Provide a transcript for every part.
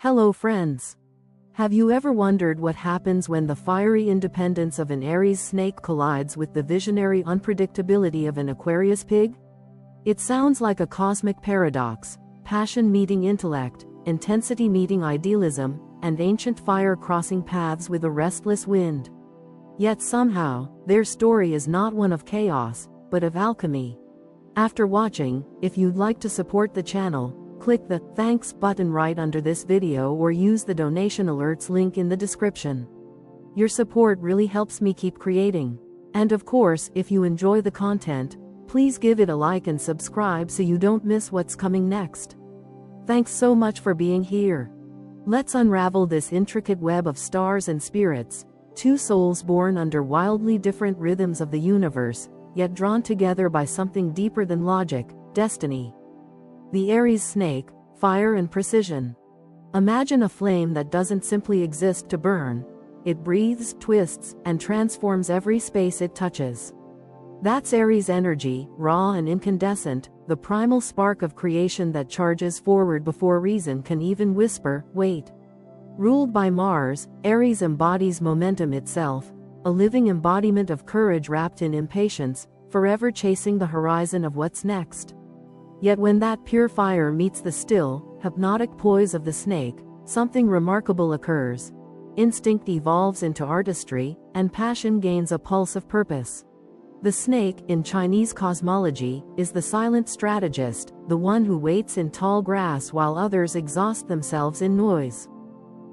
Hello friends. Have you ever wondered what happens when the fiery independence of an Aries snake collides with the visionary unpredictability of an Aquarius pig? It sounds like a cosmic paradox, passion meeting intellect, intensity meeting idealism, and ancient fire crossing paths with a restless wind. Yet somehow, their story is not one of chaos, but of alchemy. After watching, if you'd like to support the channel, click the Thanks button right under this video or use the donation alerts link in the description. Your support really helps me keep creating. And of course, if you enjoy the content, please give it a like and subscribe so you don't miss what's coming next. Thanks so much for being here. Let's unravel this intricate web of stars and spirits, two souls born under wildly different rhythms of the universe, yet drawn together by something deeper than logic, destiny. The Aries snake, fire and precision. Imagine a flame that doesn't simply exist to burn. It breathes, twists, and transforms every space it touches. That's Aries energy, raw and incandescent, the primal spark of creation that charges forward before reason can even whisper, wait. Ruled by Mars, Aries embodies momentum itself, a living embodiment of courage wrapped in impatience, forever chasing the horizon of what's next. Yet when that pure fire meets the still, hypnotic poise of the snake, something remarkable occurs. Instinct evolves into artistry, and passion gains a pulse of purpose. The snake, in Chinese cosmology, is the silent strategist, the one who waits in tall grass while others exhaust themselves in noise.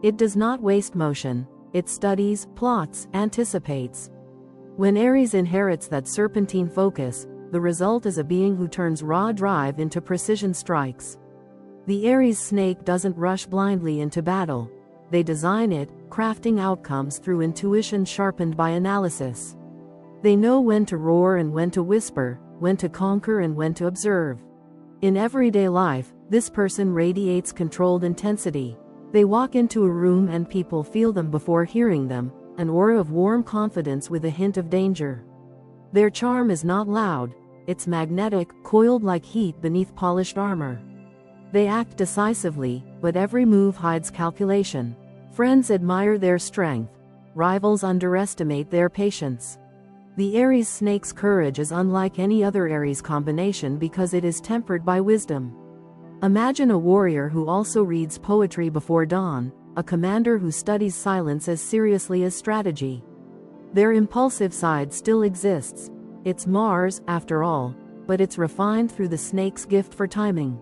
It does not waste motion, it studies, plots, anticipates. When Aries inherits that serpentine focus, the result is a being who turns raw drive into precision strikes. The Aries snake doesn't rush blindly into battle. They design it, crafting outcomes through intuition sharpened by analysis. They know when to roar and when to whisper, when to conquer and when to observe. In everyday life, this person radiates controlled intensity. They walk into a room and people feel them before hearing them, an aura of warm confidence with a hint of danger. Their charm is not loud, it's magnetic, coiled like heat beneath polished armor. They act decisively, but every move hides calculation. Friends admire their strength, rivals underestimate their patience. The Aries snake's courage is unlike any other Aries combination because it is tempered by wisdom. Imagine a warrior who also reads poetry before dawn, a commander who studies silence as seriously as strategy. Their impulsive side still exists. It's Mars, after all, but it's refined through the snake's gift for timing.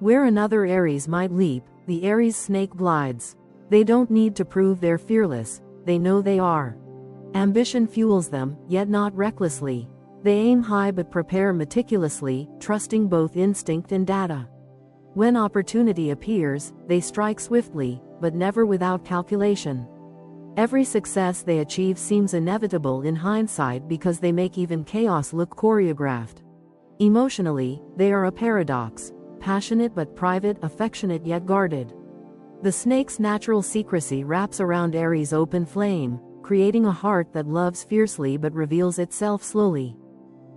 Where another Aries might leap, the Aries snake glides. They don't need to prove they're fearless, they know they are. Ambition fuels them, yet not recklessly. They aim high but prepare meticulously, trusting both instinct and data. When opportunity appears, they strike swiftly, but never without calculation. Every success they achieve seems inevitable in hindsight because they make even chaos look choreographed. Emotionally, they are a paradox, passionate but private, affectionate yet guarded. The snake's natural secrecy wraps around Aries' open flame, creating a heart that loves fiercely but reveals itself slowly.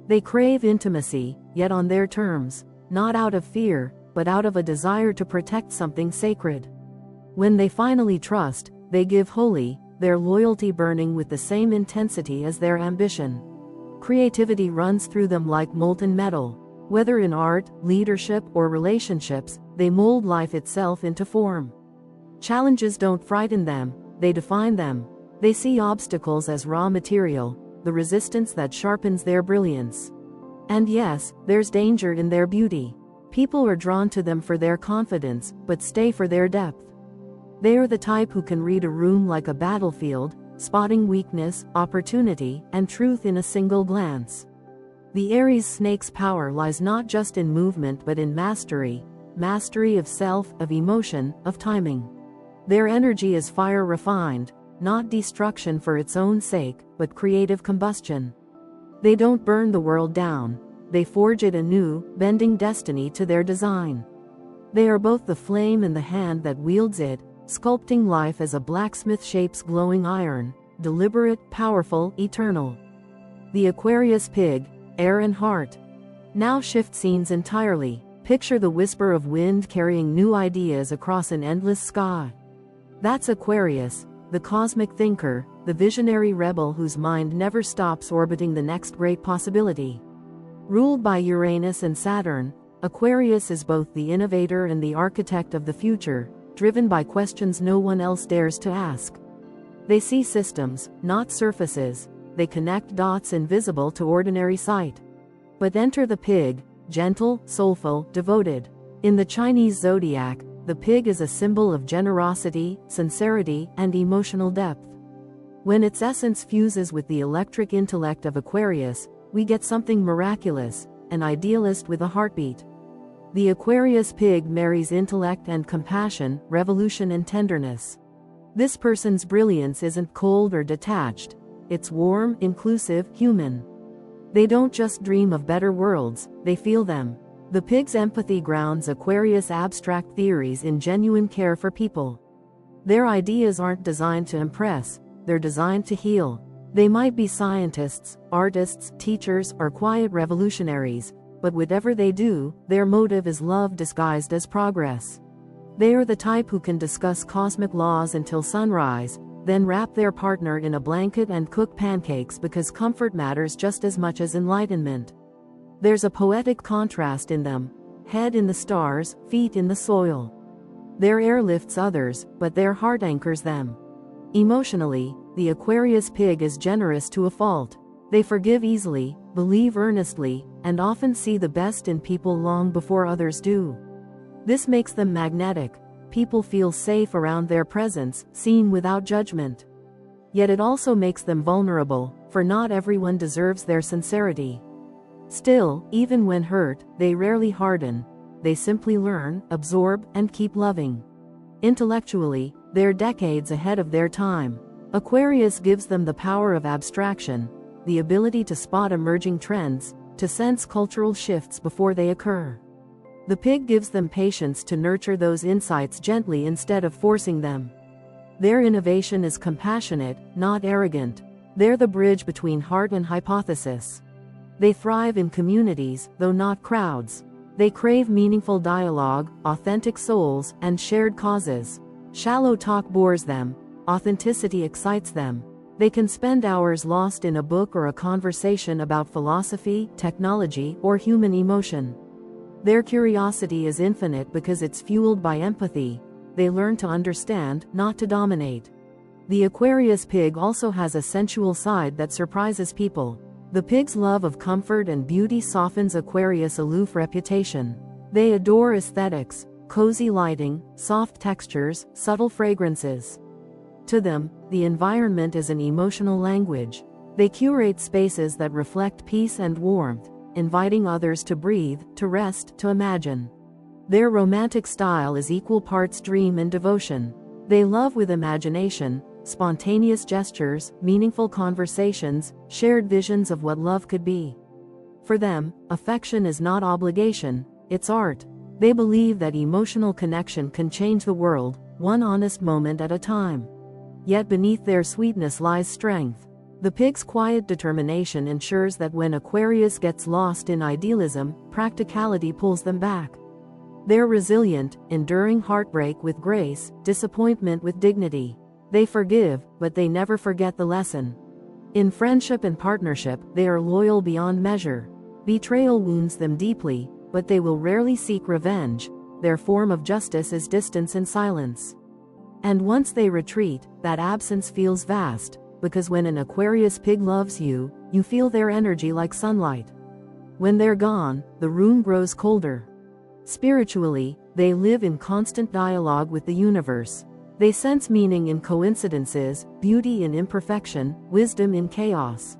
They crave intimacy, yet on their terms, not out of fear, but out of a desire to protect something sacred. When they finally trust, they give wholly, their loyalty burning with the same intensity as their ambition. Creativity runs through them like molten metal. Whether in art, leadership, or relationships, they mold life itself into form. Challenges don't frighten them, they define them. They see obstacles as raw material, the resistance that sharpens their brilliance. And yes, there's danger in their beauty. People are drawn to them for their confidence, but stay for their depth. They are the type who can read a room like a battlefield, spotting weakness, opportunity, and truth in a single glance. The Aries snake's power lies not just in movement but in mastery of self, of emotion, of timing. Their energy is fire refined, not destruction for its own sake, but creative combustion. They don't burn the world down, they forge it anew, bending destiny to their design. They are both the flame and the hand that wields it, sculpting life as a blacksmith shapes glowing iron, deliberate, powerful, eternal. The Aquarius pig, air and heart. Now shift scenes entirely. Picture the whisper of wind carrying new ideas across an endless sky. That's Aquarius, the cosmic thinker, the visionary rebel whose mind never stops orbiting the next great possibility. Ruled by Uranus and Saturn, Aquarius is both the innovator and the architect of the future, driven by questions no one else dares to ask. They see systems, not surfaces. They connect dots invisible to ordinary sight. But enter the pig, gentle, soulful, devoted. In the Chinese zodiac, the pig is a symbol of generosity, sincerity, and emotional depth. When its essence fuses with the electric intellect of Aquarius, we get something miraculous, an idealist with a heartbeat. The Aquarius pig marries intellect and compassion, revolution and tenderness. This person's brilliance isn't cold or detached. It's warm, inclusive, human. They don't just dream of better worlds, they feel them. The pig's empathy grounds Aquarius' abstract theories in genuine care for people. Their ideas aren't designed to impress, they're designed to heal. They might be scientists, artists, teachers, or quiet revolutionaries, but whatever they do, their motive is love disguised as progress. They are the type who can discuss cosmic laws until sunrise, then wrap their partner in a blanket and cook pancakes because comfort matters just as much as enlightenment. There's a poetic contrast in them, head in the stars, feet in the soil. Their air lifts others, but their heart anchors them. Emotionally, the Aquarius pig is generous to a fault. They forgive easily, believe earnestly, and often see the best in people long before others do. This makes them magnetic. People feel safe around their presence, seen without judgment. Yet it also makes them vulnerable, for not everyone deserves their sincerity. Still, even when hurt, they rarely harden. They simply learn, absorb, and keep loving. Intellectually, they're decades ahead of their time. Aquarius gives them the power of abstraction, the ability to spot emerging trends, to sense cultural shifts before they occur. The pig gives them patience to nurture those insights gently instead of forcing them. Their innovation is compassionate, not arrogant. They're the bridge between heart and hypothesis. They thrive in communities, though not crowds. They crave meaningful dialogue, authentic souls, and shared causes. Shallow talk bores them. Authenticity excites them. They can spend hours lost in a book or a conversation about philosophy, technology, or human emotion. Their curiosity is infinite because it's fueled by empathy. They learn to understand, not to dominate. The Aquarius pig also has a sensual side that surprises people. The pig's love of comfort and beauty softens Aquarius' aloof reputation. They adore aesthetics, cozy lighting, soft textures, subtle fragrances. To them, the environment is an emotional language. They curate spaces that reflect peace and warmth, inviting others to breathe, to rest, to imagine. Their romantic style is equal parts dream and devotion. They love with imagination, spontaneous gestures, meaningful conversations, shared visions of what love could be. For them, affection is not obligation, it's art. They believe that emotional connection can change the world, one honest moment at a time. Yet beneath their sweetness lies strength. The pig's quiet determination ensures that when Aquarius gets lost in idealism, practicality pulls them back. They're resilient, enduring heartbreak with grace, disappointment with dignity. They forgive, but they never forget the lesson. In friendship and partnership, they are loyal beyond measure. Betrayal wounds them deeply, but they will rarely seek revenge. Their form of justice is distance and silence. And once they retreat, that absence feels vast. Because when an Aquarius pig loves you, you feel their energy like sunlight. When they're gone, the room grows colder. Spiritually, they live in constant dialogue with the universe. They sense meaning in coincidences, beauty in imperfection, wisdom in chaos.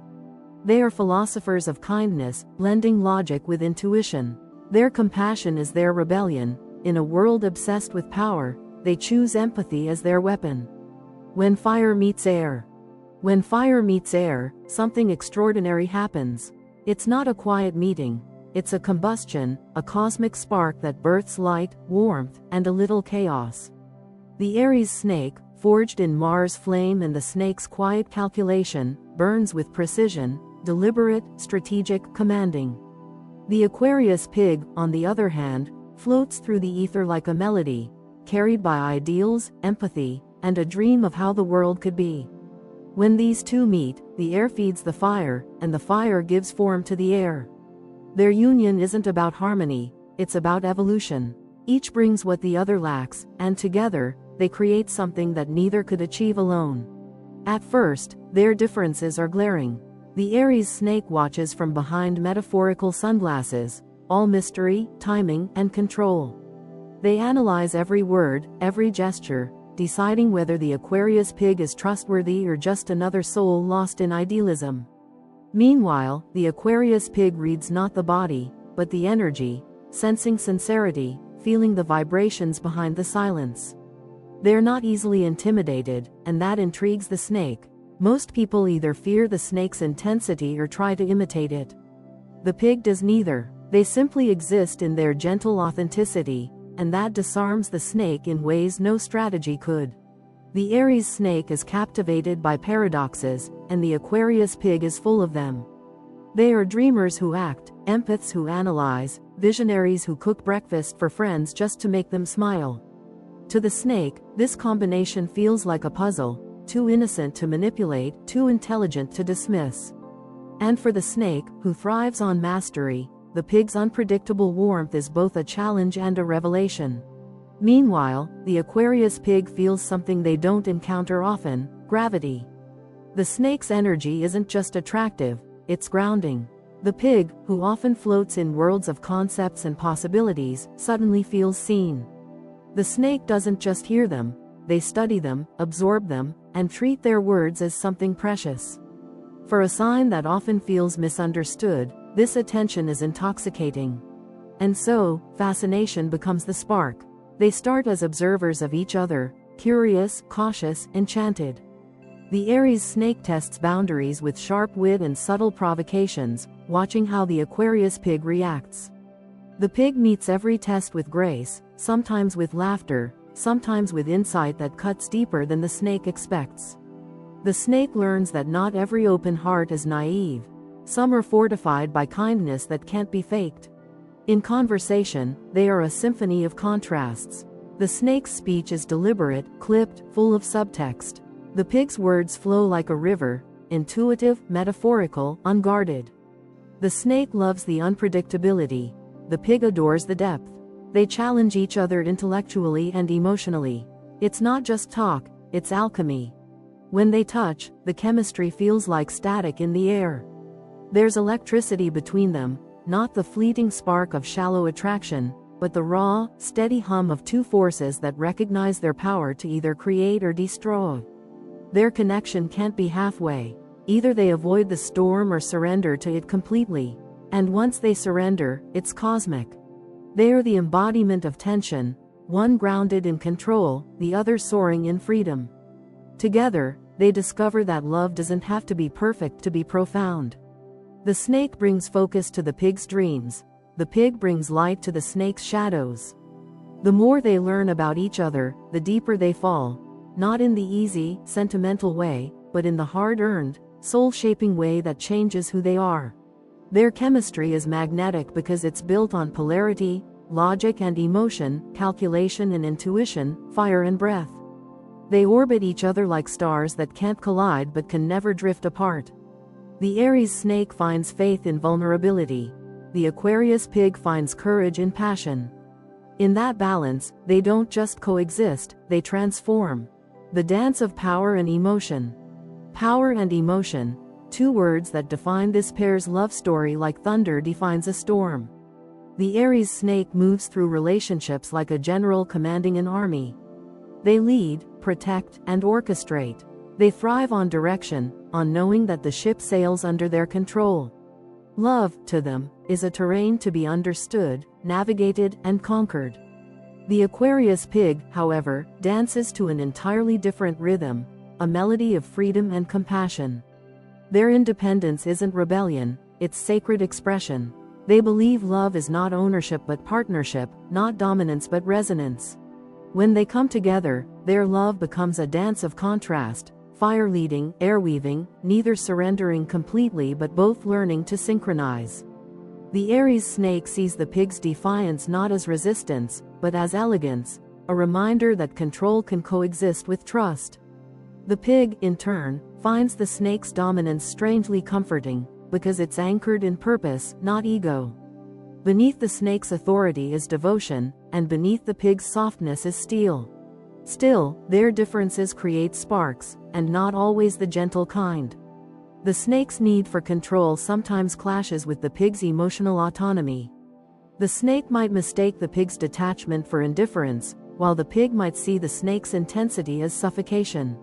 They are philosophers of kindness, blending logic with intuition. Their compassion is their rebellion. In a world obsessed with power, they choose empathy as their weapon. When fire meets air. When fire meets air, something extraordinary happens. It's not a quiet meeting. It's a combustion, a cosmic spark that births light, warmth, and a little chaos. The Aries snake, forged in Mars' flame and the snake's quiet calculation, burns with precision, deliberate, strategic, commanding. The Aquarius pig, on the other hand, floats through the ether like a melody, carried by ideals, empathy, and a dream of how the world could be. When these two meet, the air feeds the fire, and the fire gives form to the air. Their union isn't about harmony, it's about evolution. Each brings what the other lacks, and together, they create something that neither could achieve alone. At first, their differences are glaring. The Aries snake watches from behind metaphorical sunglasses, all mystery, timing, and control. They analyze every word, every gesture, deciding whether the Aquarius pig is trustworthy or just another soul lost in idealism. Meanwhile, the Aquarius pig reads not the body, but the energy, sensing sincerity, feeling the vibrations behind the silence. They're not easily intimidated, and that intrigues the snake. Most people either fear the snake's intensity or try to imitate it. The pig does neither. They simply exist in their gentle authenticity, and that disarms the snake in ways no strategy could. The Aries snake is captivated by paradoxes, and the Aquarius pig is full of them. They are dreamers who act, empaths who analyze, visionaries who cook breakfast for friends just to make them smile. To the snake, this combination feels like a puzzle, too innocent to manipulate, too intelligent to dismiss. And for the snake, who thrives on mastery, the pig's unpredictable warmth is both a challenge and a revelation. Meanwhile, the Aquarius pig feels something they don't encounter often: gravity. The snake's energy isn't just attractive, it's grounding. The pig, who often floats in worlds of concepts and possibilities, suddenly feels seen. The snake doesn't just hear them, they study them, absorb them, and treat their words as something precious. For a sign that often feels misunderstood, this attention is intoxicating. And so, fascination becomes the spark. They start as observers of each other, curious, cautious, enchanted. The Aries snake tests boundaries with sharp wit and subtle provocations, watching how the Aquarius pig reacts. The pig meets every test with grace, sometimes with laughter, sometimes with insight that cuts deeper than the snake expects. The snake learns that not every open heart is naive. Some are fortified by kindness that can't be faked. In conversation, they are a symphony of contrasts. The snake's speech is deliberate, clipped, full of subtext. The pig's words flow like a river, intuitive, metaphorical, unguarded. The snake loves the unpredictability. The pig adores the depth. They challenge each other intellectually and emotionally. It's not just talk, it's alchemy. When they touch, the chemistry feels like static in the air. There's electricity between them, not the fleeting spark of shallow attraction, but the raw, steady hum of two forces that recognize their power to either create or destroy. Their connection can't be halfway. Either they avoid the storm or surrender to it completely. And once they surrender, it's cosmic. They are the embodiment of tension, one grounded in control, the other soaring in freedom. Together, they discover that love doesn't have to be perfect to be profound. The snake brings focus to the pig's dreams. The pig brings light to the snake's shadows. The more they learn about each other, the deeper they fall, not in the easy, sentimental way, but in the hard-earned, soul-shaping way that changes who they are. Their chemistry is magnetic because it's built on polarity, logic and emotion, calculation and intuition, fire and breath. They orbit each other like stars that can't collide but can never drift apart. The Aries snake finds faith in vulnerability. The Aquarius pig finds courage in passion. In that balance, they don't just coexist, they transform. The dance of power and emotion. Power and emotion, two words that define this pair's love story like thunder defines a storm. The Aries snake moves through relationships like a general commanding an army. They lead, protect, and orchestrate. They thrive on direction, on knowing that the ship sails under their control. Love, to them, is a terrain to be understood, navigated, and conquered. The Aquarius pig, however, dances to an entirely different rhythm, a melody of freedom and compassion. Their independence isn't rebellion, it's sacred expression. They believe love is not ownership but partnership, not dominance but resonance. When they come together, their love becomes a dance of contrast, fire leading, air weaving, neither surrendering completely but both learning to synchronize. The Aries snake sees the pig's defiance not as resistance, but as elegance, a reminder that control can coexist with trust. The pig, in turn, finds the snake's dominance strangely comforting, because it's anchored in purpose, not ego. Beneath the snake's authority is devotion, and beneath the pig's softness is steel. Still, their differences create sparks, and not always the gentle kind. The snake's need for control sometimes clashes with the pig's emotional autonomy. The snake might mistake the pig's detachment for indifference, while the pig might see the snake's intensity as suffocation.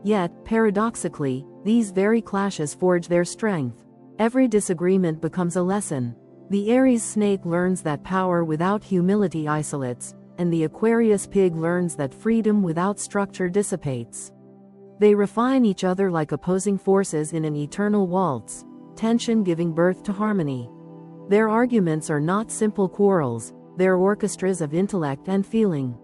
Yet, paradoxically, these very clashes forge their strength. Every disagreement becomes a lesson. The Aries snake learns that power without humility isolates, and the Aquarius pig learns that freedom without structure dissipates. They refine each other like opposing forces in an eternal waltz, tension giving birth to harmony. Their arguments are not simple quarrels, they're orchestras of intellect and feeling.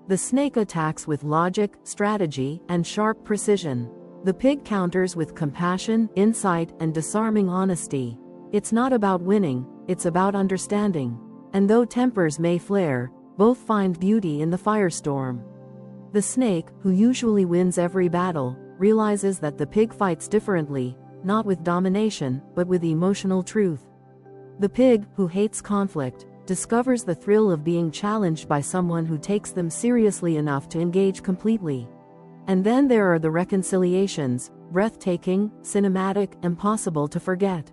The snake attacks with logic, strategy, and sharp precision. The pig counters with compassion, insight, and disarming honesty. It's not about winning, it's about understanding. And though tempers may flare, both find beauty in the firestorm. The snake, who usually wins every battle, realizes that the pig fights differently, not with domination, but with emotional truth. The pig, who hates conflict, discovers the thrill of being challenged by someone who takes them seriously enough to engage completely. And then there are the reconciliations, breathtaking, cinematic, impossible to forget.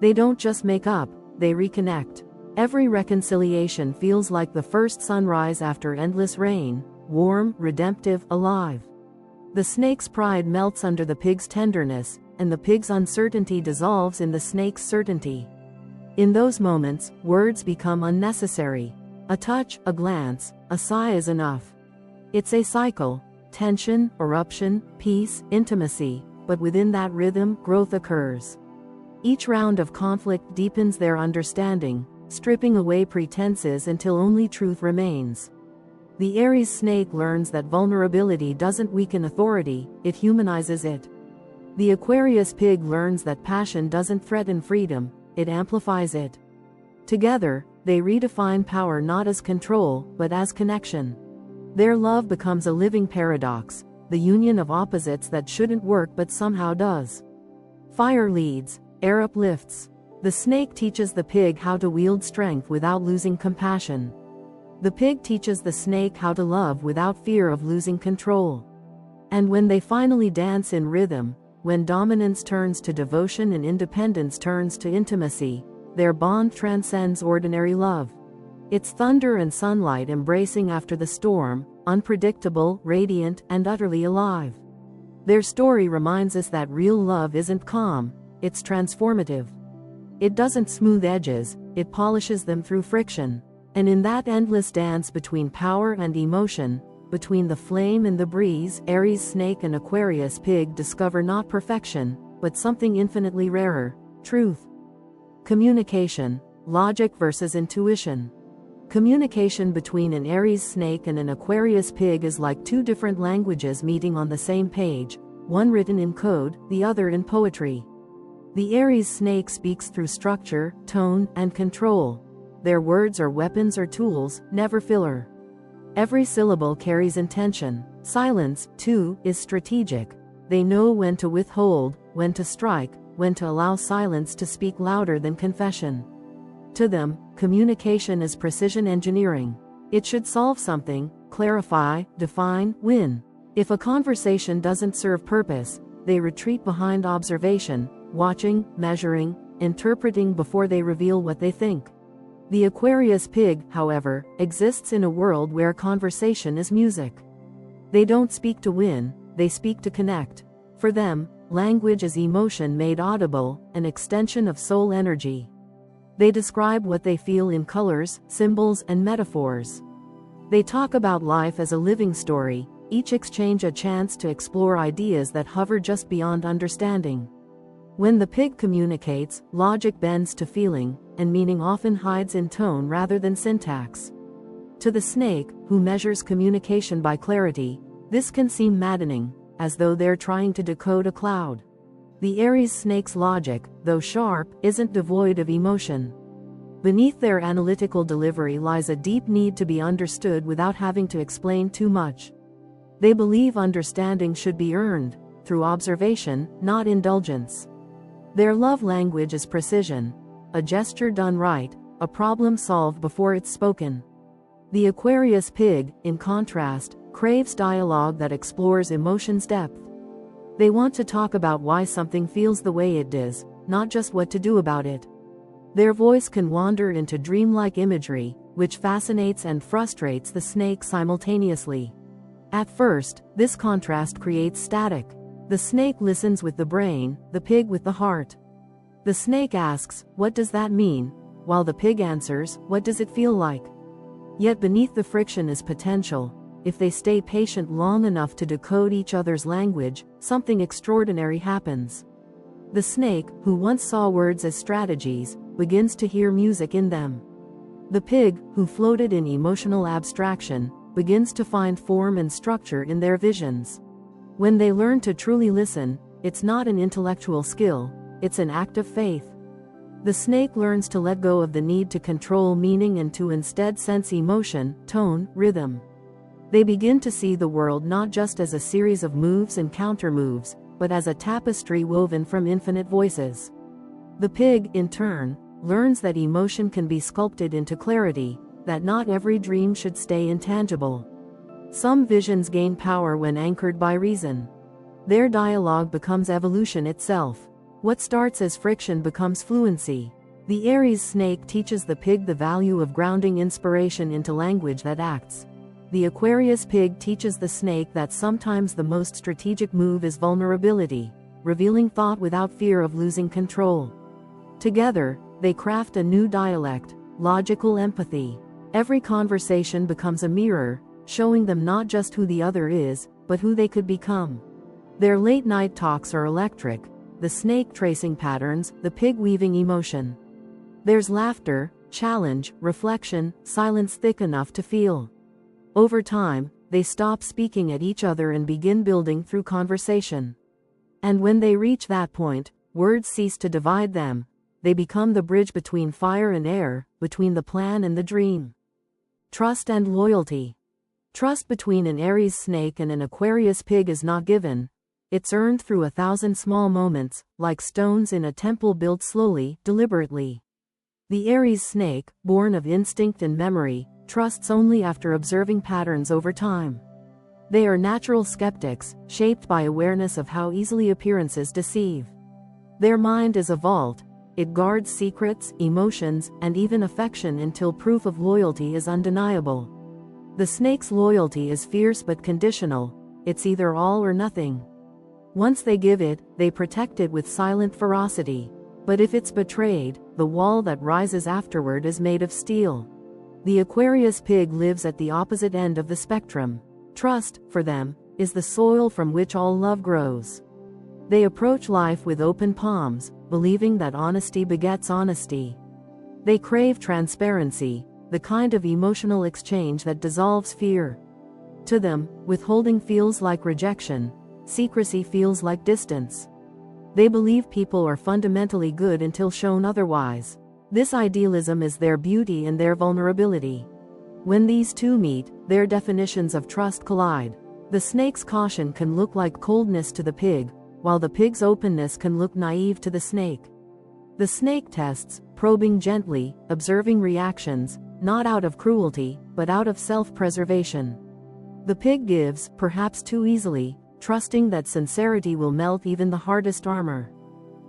They don't just make up, they reconnect. Every reconciliation feels like the first sunrise after endless rain, warm, redemptive, alive. The snake's pride melts under the pig's tenderness, and the pig's uncertainty dissolves in the snake's certainty. In those moments, words become unnecessary. A touch, a glance, a sigh is enough. It's a cycle: tension, eruption, peace, intimacy, but within that rhythm, growth occurs. Each round of conflict deepens their understanding, stripping away pretenses until only truth remains. The Aries snake learns that vulnerability doesn't weaken authority, it humanizes it. The Aquarius pig learns that passion doesn't threaten freedom, it amplifies it. Together, they redefine power not as control, but as connection. Their love becomes a living paradox, the union of opposites that shouldn't work but somehow does. Fire leads, air uplifts. The snake teaches the pig how to wield strength without losing compassion. The pig teaches the snake how to love without fear of losing control. And when they finally dance in rhythm, when dominance turns to devotion and independence turns to intimacy, their bond transcends ordinary love. It's thunder and sunlight embracing after the storm, unpredictable, radiant, and utterly alive. Their story reminds us that real love isn't calm, it's transformative. It doesn't smooth edges, it polishes them through friction. And in that endless dance between power and emotion, between the flame and the breeze, Aries snake and Aquarius pig discover not perfection, but something infinitely rarer: truth. Communication, logic versus intuition. Communication between an Aries snake and an Aquarius pig is like two different languages meeting on the same page, one written in code, the other in poetry. The Aries snake speaks through structure, tone, and control. Their words are weapons or tools, never filler. Every syllable carries intention. Silence, too, is strategic. They know when to withhold, when to strike, when to allow silence to speak louder than confession. To them, communication is precision engineering. It should solve something, clarify, define, win. If a conversation doesn't serve purpose, they retreat behind observation, watching, measuring, interpreting before they reveal what they think. The Aquarius pig, however, exists in a world where conversation is music. They don't speak to win, they speak to connect. For them, language is emotion made audible, an extension of soul energy. They describe what they feel in colors, symbols, and metaphors. They talk about life as a living story, each exchange a chance to explore ideas that hover just beyond understanding. When the pig communicates, logic bends to feeling, and meaning often hides in tone rather than syntax. To the snake, who measures communication by clarity, this can seem maddening, as though they're trying to decode a cloud. The Aries snake's logic, though sharp, isn't devoid of emotion. Beneath their analytical delivery lies a deep need to be understood without having to explain too much. They believe understanding should be earned, through observation, not indulgence. Their love language is precision, a gesture done right, a problem solved before it's spoken. The Aquarius Pig, in contrast, craves dialogue that explores emotion's depth. They want to talk about why something feels the way it does, not just what to do about it. Their voice can wander into dreamlike imagery, which fascinates and frustrates the snake simultaneously. At first, this contrast creates static. The snake listens with the brain, the pig with the heart. The snake asks, "What does that mean?" while the pig answers, "What does it feel like?" Yet beneath the friction is potential. If they stay patient long enough to decode each other's language, something extraordinary happens. The snake, who once saw words as strategies, begins to hear music in them. The pig, who floated in emotional abstraction, begins to find form and structure in their visions. When they learn to truly listen, it's not an intellectual skill, it's an act of faith. The snake learns to let go of the need to control meaning and to instead sense emotion, tone, rhythm. They begin to see the world not just as a series of moves and counter-moves, but as a tapestry woven from infinite voices. The pig, in turn, learns that emotion can be sculpted into clarity, that not every dream should stay intangible. Some visions gain power when anchored by reason. Their dialogue becomes evolution itself. What starts as friction becomes fluency. The Aries snake teaches the pig the value of grounding inspiration into language that acts. The Aquarius pig teaches the snake that sometimes the most strategic move is vulnerability, revealing thought without fear of losing control. Together, they craft a new dialect, logical empathy. Every conversation becomes a mirror, showing them not just who the other is, but who they could become. Their late-night talks are electric, the snake tracing patterns, the pig weaving emotion. There's laughter, challenge, reflection, silence thick enough to feel. Over time, they stop speaking at each other and begin building through conversation. And when they reach that point, words cease to divide them. They become the bridge between fire and air, between the plan and the dream. Trust and loyalty. Trust between an Aries snake and an Aquarius pig is not given. It's earned through 1,000 small moments, like stones in a temple built slowly, deliberately. The Aries snake, born of instinct and memory, trusts only after observing patterns over time. They are natural skeptics, shaped by awareness of how easily appearances deceive. Their mind is a vault. It guards secrets, emotions, and even affection until proof of loyalty is undeniable. The snake's loyalty is fierce but conditional. It's either all or nothing. Once they give it, they protect it with silent ferocity. But if it's betrayed, the wall that rises afterward is made of steel. The Aquarius pig lives at the opposite end of the spectrum. Trust, for them, is the soil from which all love grows. They approach life with open palms, believing that honesty begets honesty. They crave transparency, the kind of emotional exchange that dissolves fear. To them, withholding feels like rejection, secrecy feels like distance. They believe people are fundamentally good until shown otherwise. This idealism is their beauty and their vulnerability. When these two meet, their definitions of trust collide. The snake's caution can look like coldness to the pig, while the pig's openness can look naive to the snake. The snake tests, probing gently, observing reactions, not out of cruelty, but out of self-preservation. The pig gives, perhaps too easily, trusting that sincerity will melt even the hardest armor.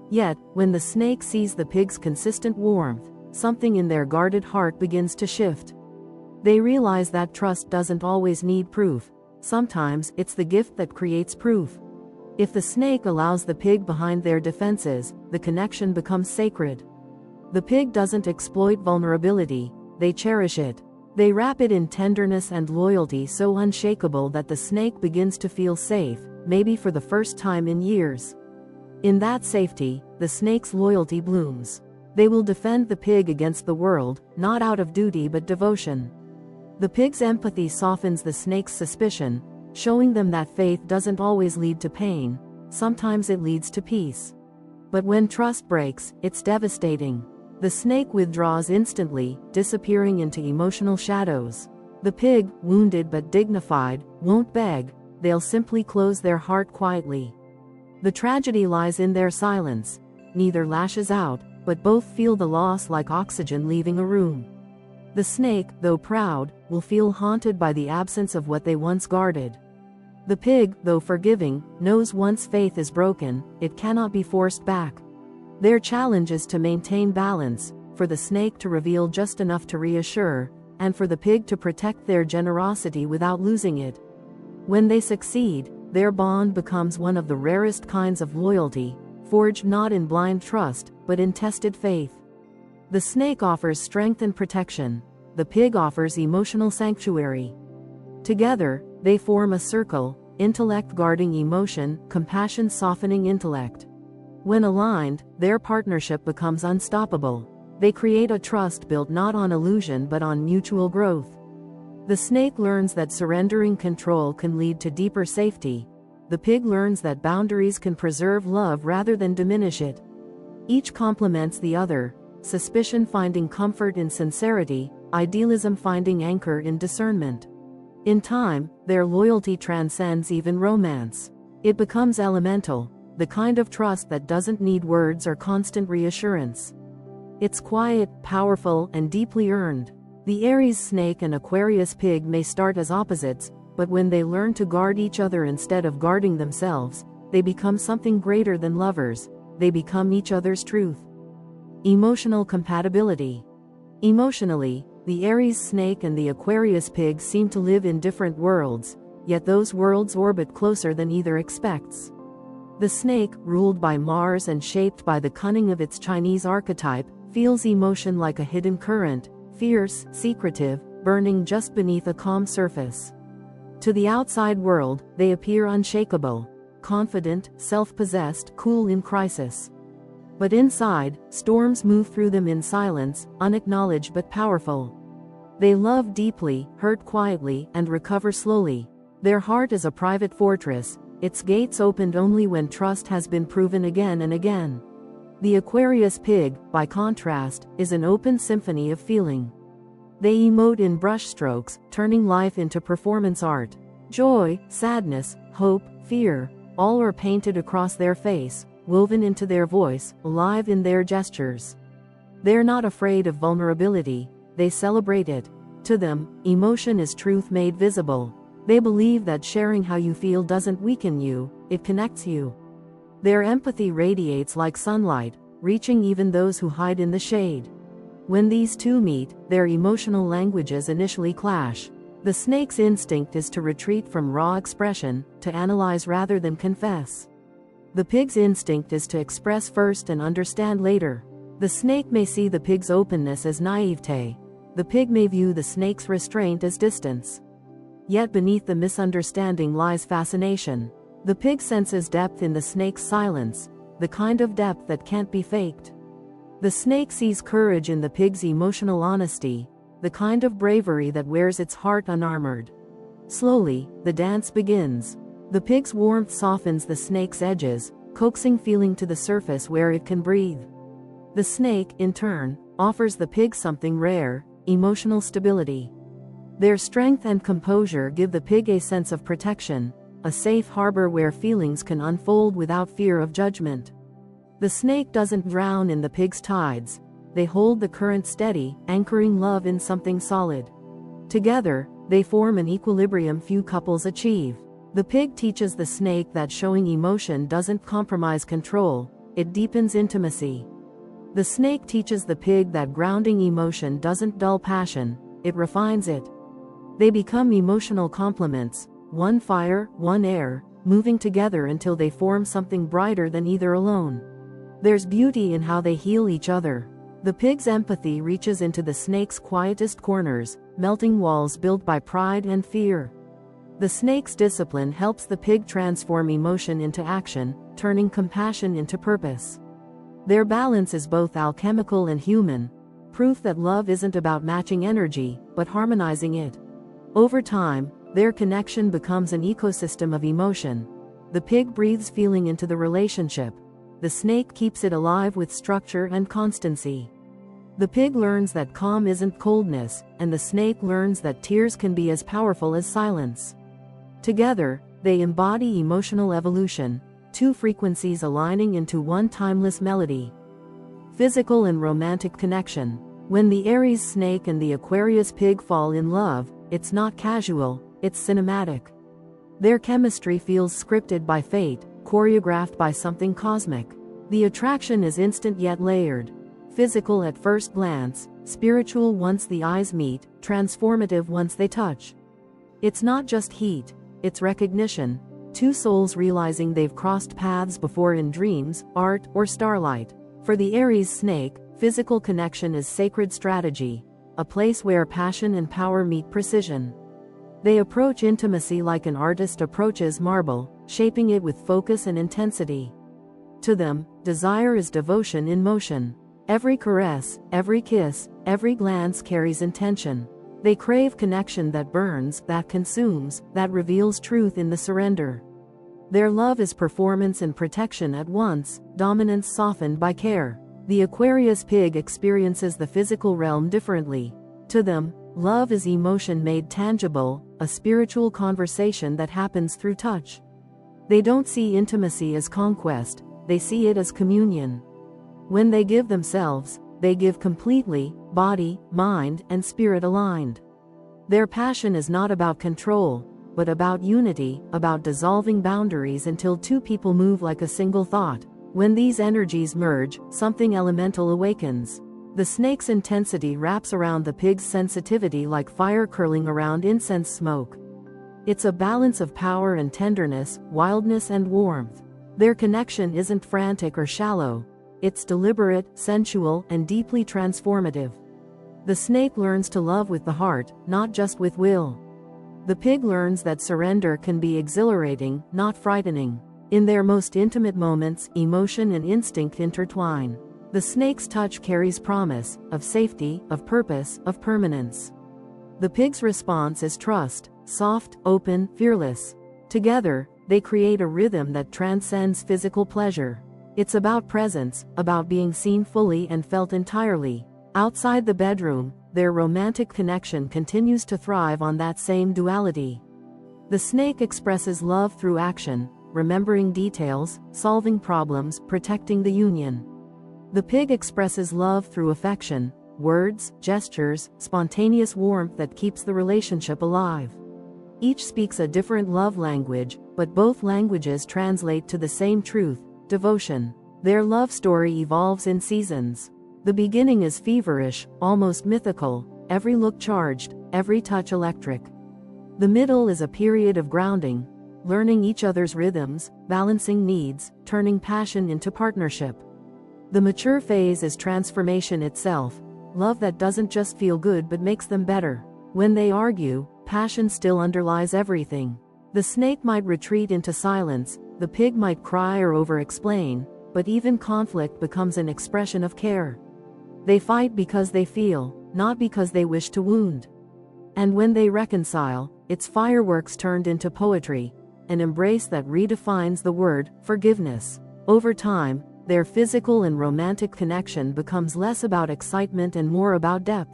Yet, when the snake sees the pig's consistent warmth, something in their guarded heart begins to shift. They realize that trust doesn't always need proof. Sometimes it's the gift that creates proof. If the snake allows the pig behind their defenses, the connection becomes sacred. The pig doesn't exploit vulnerability, they cherish it. They wrap it in tenderness and loyalty so unshakable that the snake begins to feel safe, maybe for the first time in years. In that safety, the snake's loyalty blooms. They will defend the pig against the world, not out of duty but devotion. The pig's empathy softens the snake's suspicion, showing them that faith doesn't always lead to pain, sometimes it leads to peace. But when trust breaks, it's devastating. The snake withdraws instantly, disappearing into emotional shadows. The pig, wounded but dignified, won't beg, they'll simply close their heart quietly. The tragedy lies in their silence. Neither lashes out, but both feel the loss like oxygen leaving a room. The snake, though proud, will feel haunted by the absence of what they once guarded. The pig, though forgiving, knows once faith is broken, it cannot be forced back. Their challenge is to maintain balance, for the snake to reveal just enough to reassure, and for the pig to protect their generosity without losing it. When they succeed, their bond becomes one of the rarest kinds of loyalty, forged not in blind trust, but in tested faith. The snake offers strength and protection. The pig offers emotional sanctuary. Together, they form a circle, intellect guarding emotion, compassion softening intellect. When aligned, their partnership becomes unstoppable. They create a trust built not on illusion but on mutual growth. The snake learns that surrendering control can lead to deeper safety. The pig learns that boundaries can preserve love rather than diminish it. Each complements the other, suspicion finding comfort in sincerity, idealism finding anchor in discernment. In time, their loyalty transcends even romance. It becomes elemental, the kind of trust that doesn't need words or constant reassurance. It's quiet, powerful, and deeply earned. The Aries snake and Aquarius pig may start as opposites, but when they learn to guard each other instead of guarding themselves, they become something greater than lovers. They become each other's truth. Emotional compatibility. Emotionally, the Aries snake and the Aquarius pig seem to live in different worlds, yet those worlds orbit closer than either expects. The snake, ruled by Mars and shaped by the cunning of its Chinese archetype, feels emotion like a hidden current, fierce, secretive, burning just beneath a calm surface. To the outside world, they appear unshakable, confident, self-possessed, cool in crisis. But inside, storms move through them in silence, unacknowledged but powerful. They love deeply, hurt quietly, and recover slowly. Their heart is a private fortress, its gates opened only when trust has been proven again and again. The Aquarius pig, by contrast, is an open symphony of feeling. They emote in brushstrokes, turning life into performance art. Joy, sadness, hope, fear, all are painted across their face, woven into their voice, alive in their gestures. They're not afraid of vulnerability, they celebrate it. To them, emotion is truth made visible. They believe that sharing how you feel doesn't weaken you, it connects you. Their empathy radiates like sunlight, reaching even those who hide in the shade. When these two meet, their emotional languages initially clash. The snake's instinct is to retreat from raw expression, to analyze rather than confess. The pig's instinct is to express first and understand later. The snake may see the pig's openness as naivete. The pig may view the snake's restraint as distance. Yet beneath the misunderstanding lies fascination. The pig senses depth in the snake's silence, the kind of depth that can't be faked. The snake sees courage in the pig's emotional honesty, the kind of bravery that wears its heart unarmored. Slowly, the dance begins. The pig's warmth softens the snake's edges, coaxing feeling to the surface where it can breathe. The snake, in turn, offers the pig something rare, emotional stability. Their strength and composure give the pig a sense of protection, a safe harbor where feelings can unfold without fear of judgment. The snake doesn't drown in the pig's tides. They hold the current steady, anchoring love in something solid. Together, they form an equilibrium few couples achieve. The pig teaches the snake that showing emotion doesn't compromise control, it deepens intimacy. The snake teaches the pig that grounding emotion doesn't dull passion, it refines it. They become emotional complements, one fire, one air, moving together until they form something brighter than either alone. There's beauty in how they heal each other. The pig's empathy reaches into the snake's quietest corners, melting walls built by pride and fear. The snake's discipline helps the pig transform emotion into action, turning compassion into purpose. Their balance is both alchemical and human, proof that love isn't about matching energy, but harmonizing it. Over time, their connection becomes an ecosystem of emotion. The pig breathes feeling into the relationship. The snake keeps it alive with structure and constancy. The pig learns that calm isn't coldness, and the snake learns that tears can be as powerful as silence. Together, they embody emotional evolution, two frequencies aligning into one timeless melody. Physical and romantic connection. When the Aries snake and the Aquarius pig fall in love, it's not casual, it's cinematic. Their chemistry feels scripted by fate, choreographed by something cosmic. The attraction is instant yet layered. Physical at first glance, spiritual once the eyes meet, transformative once they touch. It's not just heat, it's recognition, two souls realizing they've crossed paths before in dreams, art, or starlight. For the Aries snake, physical connection is sacred strategy, a place where passion and power meet precision. They approach intimacy like an artist approaches marble, shaping it with focus and intensity. To them, desire is devotion in motion. Every caress, every kiss, every glance carries intention. They crave connection that burns, that consumes, that reveals truth in the surrender. Their love is performance and protection at once, dominance softened by care. The Aquarius pig experiences the physical realm differently. To them, love is emotion made tangible, a spiritual conversation that happens through touch. They don't see intimacy as conquest, they see it as communion. When they give themselves, they give completely, body, mind, and spirit aligned. Their passion is not about control, but about unity, about dissolving boundaries until two people move like a single thought. When these energies merge, something elemental awakens. The snake's intensity wraps around the pig's sensitivity like fire curling around incense smoke. It's a balance of power and tenderness, wildness and warmth. Their connection isn't frantic or shallow. It's deliberate, sensual, and deeply transformative. The snake learns to love with the heart, not just with will. The pig learns that surrender can be exhilarating, not frightening. In their most intimate moments, emotion and instinct intertwine. The snake's touch carries promise, of safety, of purpose, of permanence. The pig's response is trust, soft, open, fearless. Together, they create a rhythm that transcends physical pleasure. It's about presence, about being seen fully and felt entirely. Outside the bedroom, their romantic connection continues to thrive on that same duality. The snake expresses love through action, remembering details, solving problems, protecting the union. The pig expresses love through affection, words, gestures, spontaneous warmth that keeps the relationship alive. Each speaks a different love language, but both languages translate to the same truth, devotion. Their love story evolves in seasons. The beginning is feverish, almost mythical, every look charged, every touch electric. The middle is a period of grounding, learning each other's rhythms, balancing needs, turning passion into partnership. The mature phase is transformation itself, love that doesn't just feel good but makes them better. When they argue, passion still underlies everything. The snake might retreat into silence, the pig might cry or over-explain, but even conflict becomes an expression of care. They fight because they feel, not because they wish to wound. And when they reconcile, it's fireworks turned into poetry, an embrace that redefines the word, forgiveness. Over time, their physical and romantic connection becomes less about excitement and more about depth.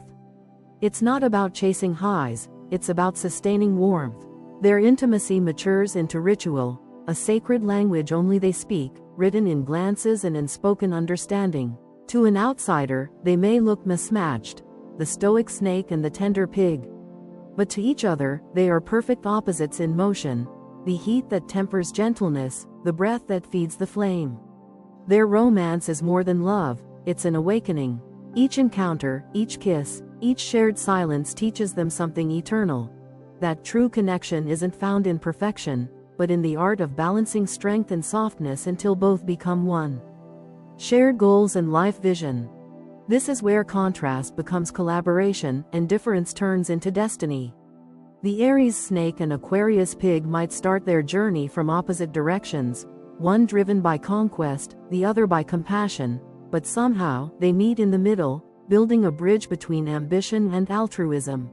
It's not about chasing highs, it's about sustaining warmth. Their intimacy matures into ritual, a sacred language only they speak, written in glances and in spoken understanding. To an outsider, they may look mismatched, the stoic snake and the tender pig. But to each other, they are perfect opposites in motion, the heat that tempers gentleness, the breath that feeds the flame. Their romance is more than love, it's an awakening. Each encounter, each kiss, each shared silence teaches them something eternal. That true connection isn't found in perfection, but in the art of balancing strength and softness until both become one. Shared goals and life vision. This is where contrast becomes collaboration and difference turns into destiny. The Aries snake and Aquarius pig might start their journey from opposite directions, one driven by conquest, the other by compassion, but somehow they meet in the middle, building a bridge between ambition and altruism.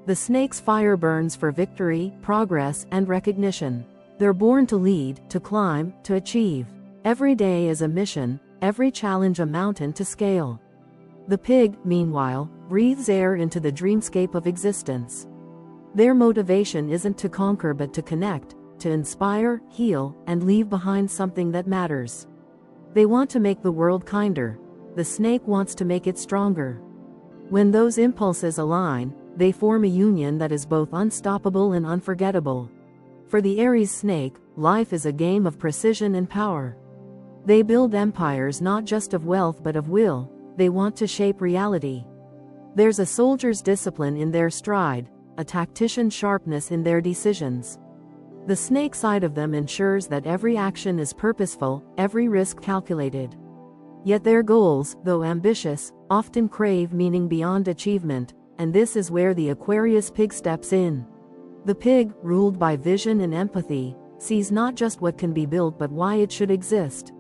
The snake's fire burns for victory, progress, and recognition. They're born to lead, to climb, to achieve. Every day is a mission, every challenge a mountain to scale. The pig, meanwhile, breathes air into the dreamscape of existence. Their motivation isn't to conquer but to connect, to inspire, heal, and leave behind something that matters. They want to make the world kinder. The snake wants to make it stronger. When those impulses align, they form a union that is both unstoppable and unforgettable. For the Aries snake, life is a game of precision and power. They build empires not just of wealth but of will. They want to shape reality. There's a soldier's discipline in their stride, a tactician's sharpness in their decisions. The snake side of them ensures that every action is purposeful, every risk calculated. Yet their goals, though ambitious, often crave meaning beyond achievement, and this is where the Aquarius pig steps in. The pig, ruled by vision and empathy, sees not just what can be built but why it should exist.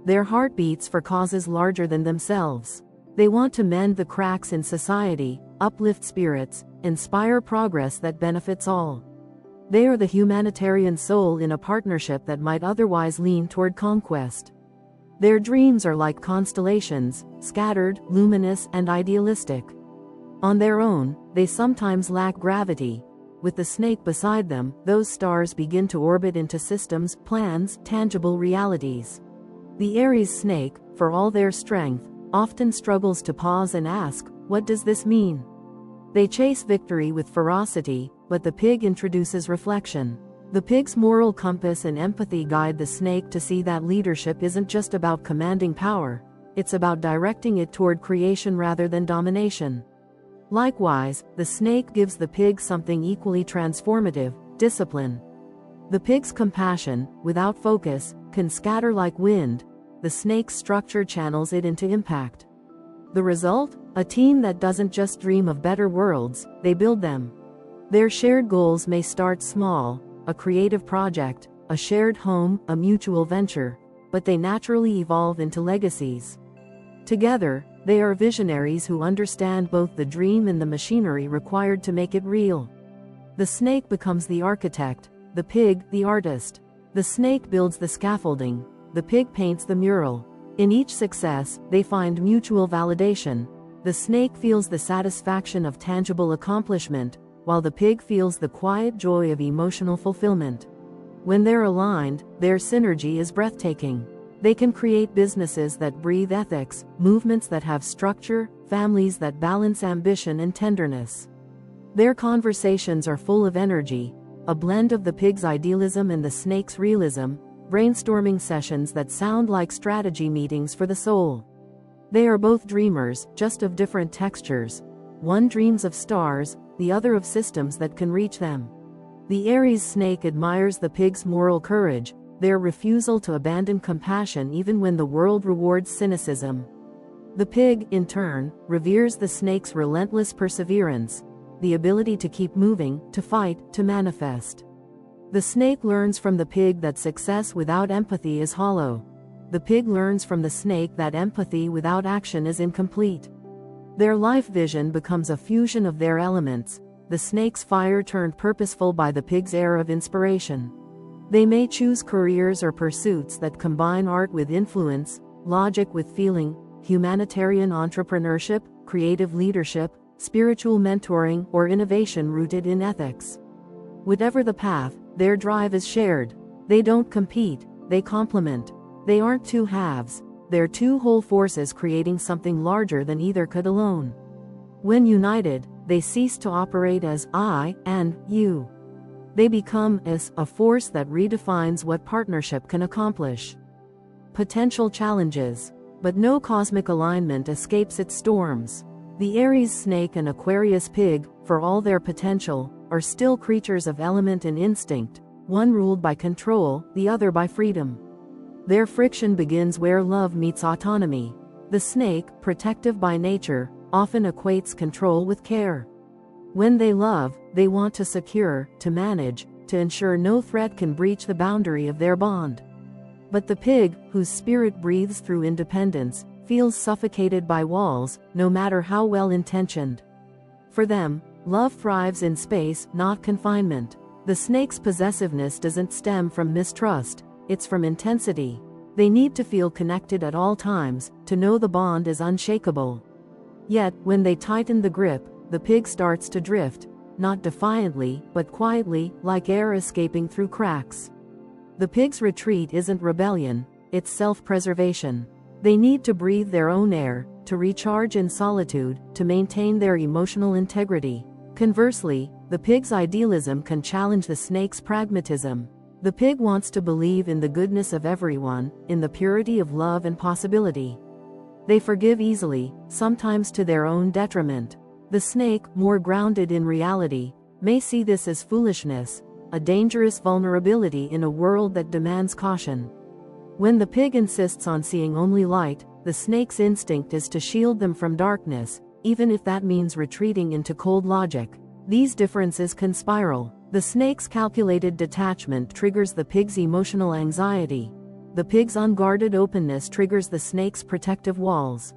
Their heart beats for causes larger than themselves. They want to mend the cracks in society, uplift spirits, inspire progress that benefits all. They are the humanitarian soul in a partnership that might otherwise lean toward conquest. Their dreams are like constellations, scattered, luminous, and idealistic. On their own, they sometimes lack gravity. With the snake beside them, those stars begin to orbit into systems, plans, tangible realities. The Aries snake, for all their strength, often struggles to pause and ask, what does this mean? They chase victory with ferocity, but the pig introduces reflection. The pig's moral compass and empathy guide the snake to see that leadership isn't just about commanding power, it's about directing it toward creation rather than domination. Likewise, the snake gives the pig something equally transformative: discipline. The pig's compassion, without focus, can scatter like wind. The snake's structure channels it into impact. The result? A team that doesn't just dream of better worlds, they build them. Their shared goals may start small, a creative project, a shared home, a mutual venture, but they naturally evolve into legacies. Together, they are visionaries who understand both the dream and the machinery required to make it real. The snake becomes the architect, the pig, the artist. The snake builds the scaffolding, the pig paints the mural. In each success, they find mutual validation. The snake feels the satisfaction of tangible accomplishment, while the pig feels the quiet joy of emotional fulfillment. When they're aligned, their synergy is breathtaking. They can create businesses that breathe ethics, movements that have structure, families that balance ambition and tenderness. Their conversations are full of energy, a blend of the pig's idealism and the snake's realism, brainstorming sessions that sound like strategy meetings for the soul. They are both dreamers, just of different textures. One dreams of stars, the other of systems that can reach them. The Aries snake admires the pig's moral courage, their refusal to abandon compassion even when the world rewards cynicism. The pig, in turn, reveres the snake's relentless perseverance, the ability to keep moving, to fight, to manifest. The snake learns from the pig that success without empathy is hollow. The pig learns from the snake that empathy without action is incomplete. Their life vision becomes a fusion of their elements, the snake's fire turned purposeful by the pig's air of inspiration. They may choose careers or pursuits that combine art with influence, logic with feeling, humanitarian entrepreneurship, creative leadership, spiritual mentoring, or innovation rooted in ethics. Whatever the path, their drive is shared. They don't compete, they complement. They aren't two halves, they're two whole forces creating something larger than either could alone. When united, they cease to operate as I and you. They become a force that redefines what partnership can accomplish. Potential challenges. But no cosmic alignment escapes its storms. The Aries snake and Aquarius pig, for all their potential, are still creatures of element and instinct, one ruled by control, the other by freedom. Their friction begins where love meets autonomy. The snake, protective by nature, often equates control with care. When they love, they want to secure, to manage, to ensure no threat can breach the boundary of their bond. But the pig, whose spirit breathes through independence, feels suffocated by walls, no matter how well-intentioned. For them, love thrives in space, not confinement. The snake's possessiveness doesn't stem from mistrust, it's from intensity. They need to feel connected at all times, to know the bond is unshakable. Yet, when they tighten the grip, the pig starts to drift, not defiantly, but quietly, like air escaping through cracks. The pig's retreat isn't rebellion, it's self-preservation. They need to breathe their own air, to recharge in solitude, to maintain their emotional integrity. Conversely, the pig's idealism can challenge the snake's pragmatism. The pig wants to believe in the goodness of everyone, in the purity of love and possibility. They forgive easily, sometimes to their own detriment. The snake, more grounded in reality, may see this as foolishness, a dangerous vulnerability in a world that demands caution. When the pig insists on seeing only light, the snake's instinct is to shield them from darkness, even if that means retreating into cold logic. These differences can spiral. The snake's calculated detachment triggers the pig's emotional anxiety. The pig's unguarded openness triggers the snake's protective walls.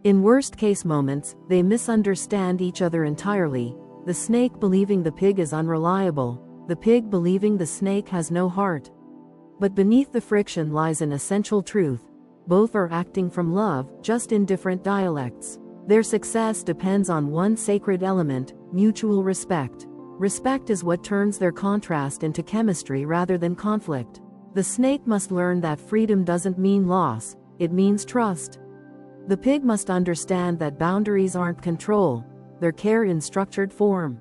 In worst-case moments, they misunderstand each other entirely, the snake believing the pig is unreliable, the pig believing the snake has no heart. But beneath the friction lies an essential truth. Both are acting from love, just in different dialects. Their success depends on one sacred element: mutual respect. Respect is what turns their contrast into chemistry rather than conflict. The snake must learn that freedom doesn't mean loss, it means trust. The pig must understand that boundaries aren't control, they're care in structured form.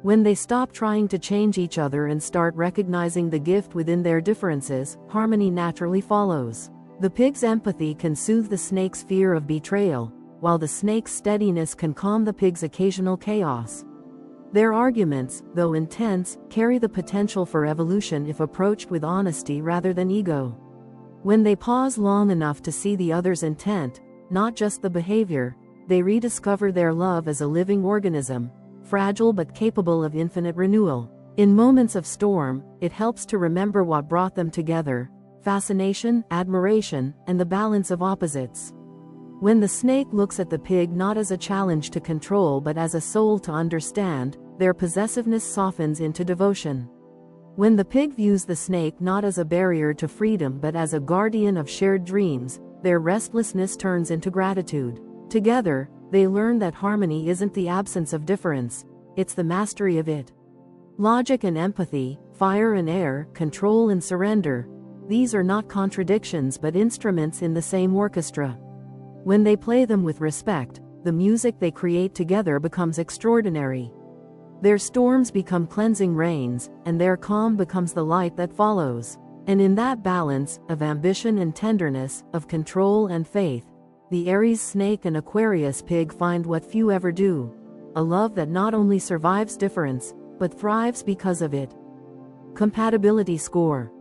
When they stop trying to change each other and start recognizing the gift within their differences, harmony naturally follows. The pig's empathy can soothe the snake's fear of betrayal, while the snake's steadiness can calm the pig's occasional chaos. Their arguments, though intense, carry the potential for evolution if approached with honesty rather than ego. When they pause long enough to see the other's intent, not just the behavior, they rediscover their love as a living organism, fragile but capable of infinite renewal. In moments of storm, it helps to remember what brought them together: fascination, admiration, and the balance of opposites. When the snake looks at the pig not as a challenge to control but as a soul to understand, their possessiveness softens into devotion. When the pig views the snake not as a barrier to freedom but as a guardian of shared dreams, their restlessness turns into gratitude. Together, they learn that harmony isn't the absence of difference, it's the mastery of it. Logic and empathy, fire and air, control and surrender, these are not contradictions but instruments in the same orchestra. When they play them with respect, the music they create together becomes extraordinary. Their storms become cleansing rains, and their calm becomes the light that follows. And in that balance, of ambition and tenderness, of control and faith, the Aries snake and Aquarius pig find what few ever do: a love that not only survives difference, but thrives because of it. Compatibility score.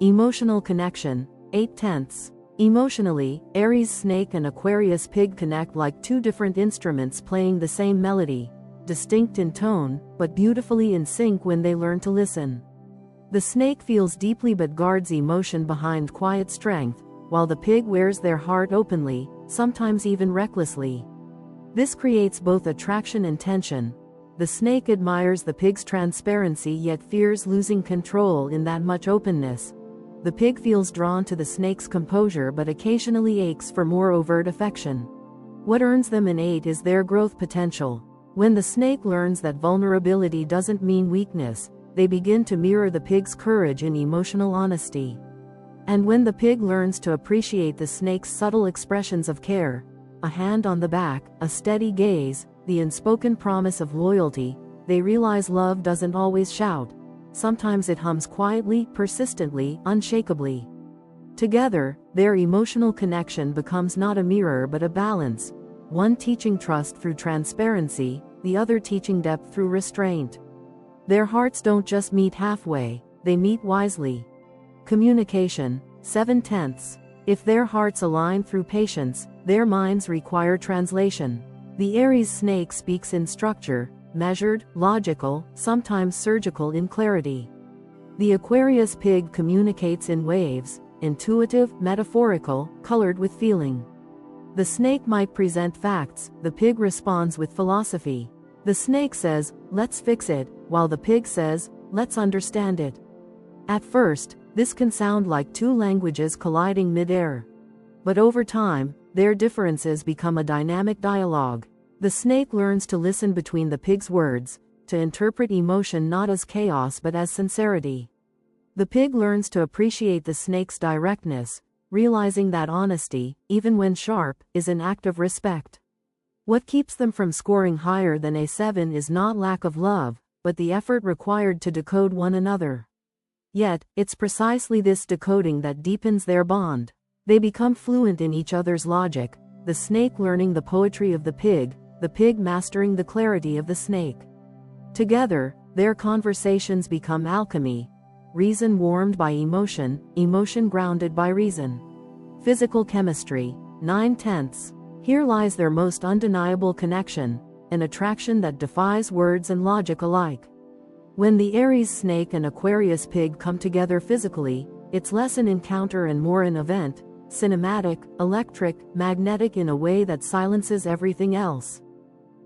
Emotional connection, 8/10. Emotionally, Aries snake and Aquarius pig connect like two different instruments playing the same melody, distinct in tone, but beautifully in sync when they learn to listen. The snake feels deeply but guards emotion behind quiet strength, while the pig wears their heart openly, sometimes even recklessly. This creates both attraction and tension. The snake admires the pig's transparency yet fears losing control in that much openness. The pig feels drawn to the snake's composure but occasionally aches for more overt affection. What earns them an 8 is their growth potential. When the snake learns that vulnerability doesn't mean weakness, they begin to mirror the pig's courage in emotional honesty. And when the pig learns to appreciate the snake's subtle expressions of care, a hand on the back, a steady gaze, the unspoken promise of loyalty, they realize love doesn't always shout. Sometimes it hums quietly, persistently, unshakably. Together, their emotional connection becomes not a mirror but a balance, one teaching trust through transparency, the other teaching depth through restraint. Their hearts don't just meet halfway, they meet wisely. Communication, 7/10. If their hearts align through patience, their minds require translation. The Aries snake speaks in structure, measured, logical, sometimes surgical in clarity. The Aquarius pig communicates in waves, intuitive, metaphorical, colored with feeling. The snake might present facts, the pig responds with philosophy. The snake says, "Let's fix it," while the pig says, "Let's understand it." At first, this can sound like two languages colliding mid-air. But over time, their differences become a dynamic dialogue. The snake learns to listen between the pig's words, to interpret emotion not as chaos but as sincerity. The pig learns to appreciate the snake's directness, realizing that honesty, even when sharp, is an act of respect. What keeps them from scoring higher than a 7 is not lack of love, but the effort required to decode one another. Yet, it's precisely this decoding that deepens their bond. They become fluent in each other's logic, the snake learning the poetry of the pig mastering the clarity of the snake. Together, their conversations become alchemy, reason warmed by emotion, emotion grounded by reason. Physical chemistry, 9/10. Here lies their most undeniable connection, an attraction that defies words and logic alike. When the Aries snake and Aquarius pig come together physically, it's less an encounter and more an event, cinematic, electric, magnetic in a way that silences everything else.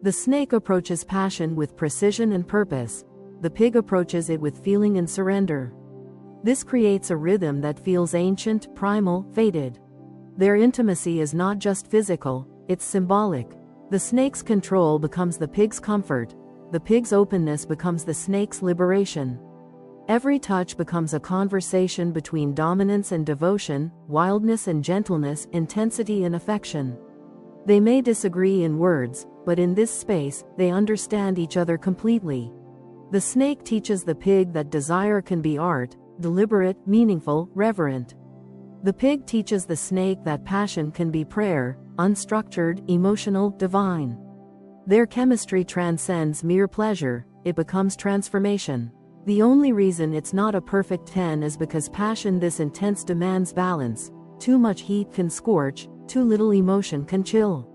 The snake approaches passion with precision and purpose, the pig approaches it with feeling and surrender. This creates a rhythm that feels ancient, primal, fated. Their intimacy is not just physical, it's symbolic. The snake's control becomes the pig's comfort, the pig's openness becomes the snake's liberation. Every touch becomes a conversation between dominance and devotion, wildness and gentleness, intensity and affection. They may disagree in words, but in this space, they understand each other completely. The snake teaches the pig that desire can be art, deliberate, meaningful, reverent. The pig teaches the snake that passion can be prayer, unstructured, emotional, divine. Their chemistry transcends mere pleasure, it becomes transformation. The only reason it's not a perfect 10 is because passion this intense demands balance. Too much heat can scorch, too little emotion can chill.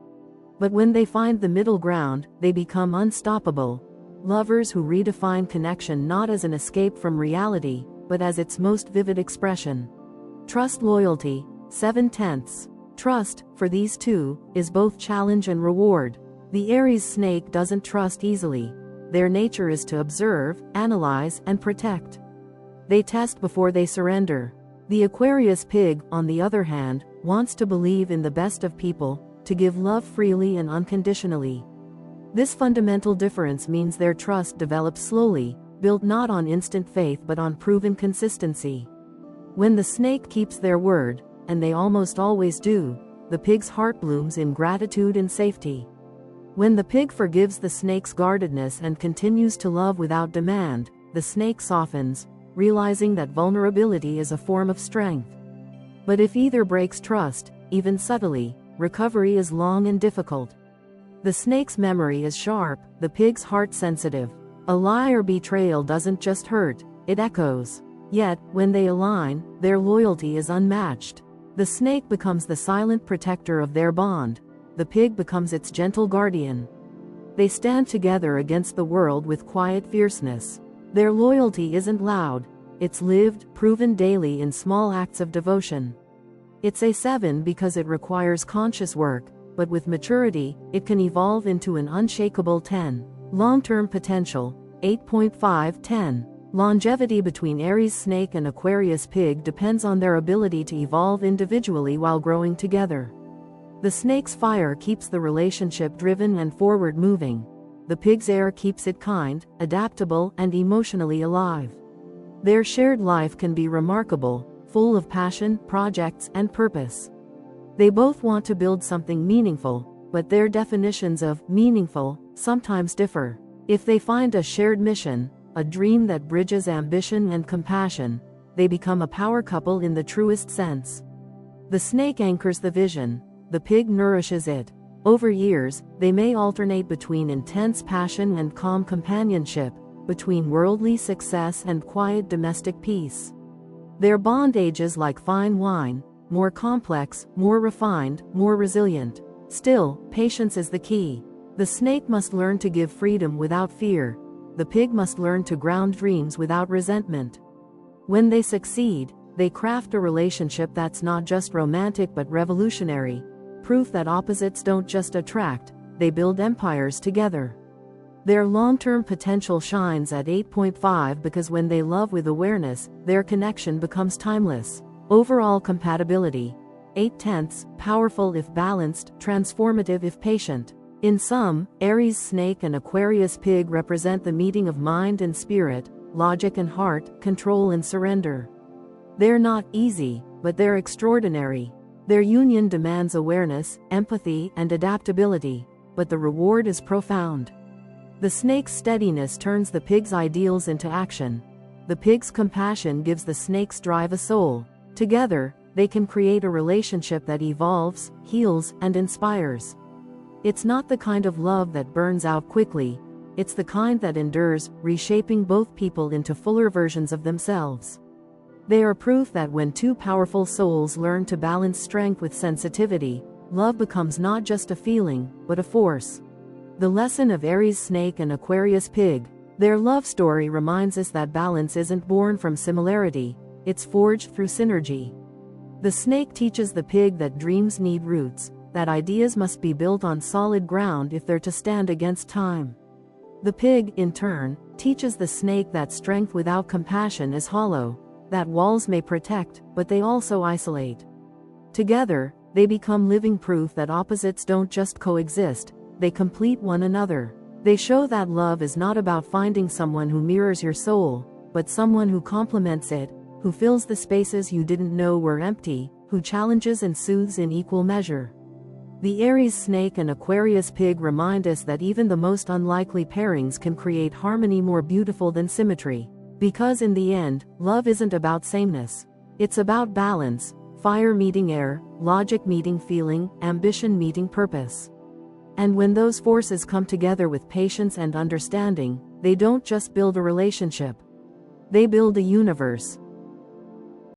But when they find the middle ground, they become unstoppable. Lovers who redefine connection not as an escape from reality, but as its most vivid expression. Trust loyalty, 7/10. Trust, for these two, is both challenge and reward. The Aries snake doesn't trust easily. Their nature is to observe, analyze, and protect. They test before they surrender. The Aquarius pig, on the other hand, wants to believe in the best of people, to give love freely and unconditionally. This fundamental difference means their trust develops slowly, built not on instant faith but on proven consistency. When the snake keeps their word, and they almost always do, the pig's heart blooms in gratitude and safety. When the pig forgives the snake's guardedness and continues to love without demand, the snake softens, realizing that vulnerability is a form of strength. But if either breaks trust, even subtly, recovery is long and difficult. The snake's memory is sharp, the pig's heart sensitive. A lie or betrayal doesn't just hurt, it echoes. Yet, when they align, their loyalty is unmatched. The snake becomes the silent protector of their bond. The pig becomes its gentle guardian. They stand together against the world with quiet fierceness. Their loyalty isn't loud, it's lived, proven daily in small acts of devotion. It's a 7 because it requires conscious work, but with maturity, it can evolve into an unshakable 10. Long-term potential, 8.5/10. Longevity between Aries snake and Aquarius pig depends on their ability to evolve individually while growing together. The snake's fire keeps the relationship driven and forward-moving. The pig's air keeps it kind, adaptable, and emotionally alive. Their shared life can be remarkable, full of passion, projects, and purpose. They both want to build something meaningful, but their definitions of meaningful sometimes differ. If they find a shared mission, a dream that bridges ambition and compassion, they become a power couple in the truest sense. The snake anchors the vision, the pig nourishes it. Over years, they may alternate between intense passion and calm companionship, between worldly success and quiet domestic peace. Their bond ages like fine wine, more complex, more refined, more resilient. Still, patience is the key. The snake must learn to give freedom without fear. The pig must learn to ground dreams without resentment. When they succeed, they craft a relationship that's not just romantic but revolutionary. Proof that opposites don't just attract, they build empires together. Their long-term potential shines at 8.5 because when they love with awareness, their connection becomes timeless. Overall compatibility, 8/10, powerful if balanced, transformative if patient. In sum, Aries Snake and Aquarius Pig represent the meeting of mind and spirit, logic and heart, control and surrender. They're not easy, but they're extraordinary. Their union demands awareness, empathy, and adaptability, but the reward is profound. The snake's steadiness turns the pig's ideals into action. The pig's compassion gives the snake's drive a soul. Together, they can create a relationship that evolves, heals, and inspires. It's not the kind of love that burns out quickly, it's the kind that endures, reshaping both people into fuller versions of themselves. They are proof that when two powerful souls learn to balance strength with sensitivity, love becomes not just a feeling, but a force. The lesson of Aries Snake and Aquarius Pig, their love story reminds us that balance isn't born from similarity, it's forged through synergy. The snake teaches the pig that dreams need roots, that ideas must be built on solid ground if they're to stand against time. The pig, in turn, teaches the snake that strength without compassion is hollow, that walls may protect, but they also isolate. Together, they become living proof that opposites don't just coexist, they complete one another. They show that love is not about finding someone who mirrors your soul, but someone who complements it, who fills the spaces you didn't know were empty, who challenges and soothes in equal measure. The Aries Snake and Aquarius Pig remind us that even the most unlikely pairings can create harmony more beautiful than symmetry. Because in the end, love isn't about sameness. It's about balance, fire meeting air, logic meeting feeling, ambition meeting purpose. And when those forces come together with patience and understanding, they don't just build a relationship. They build a universe.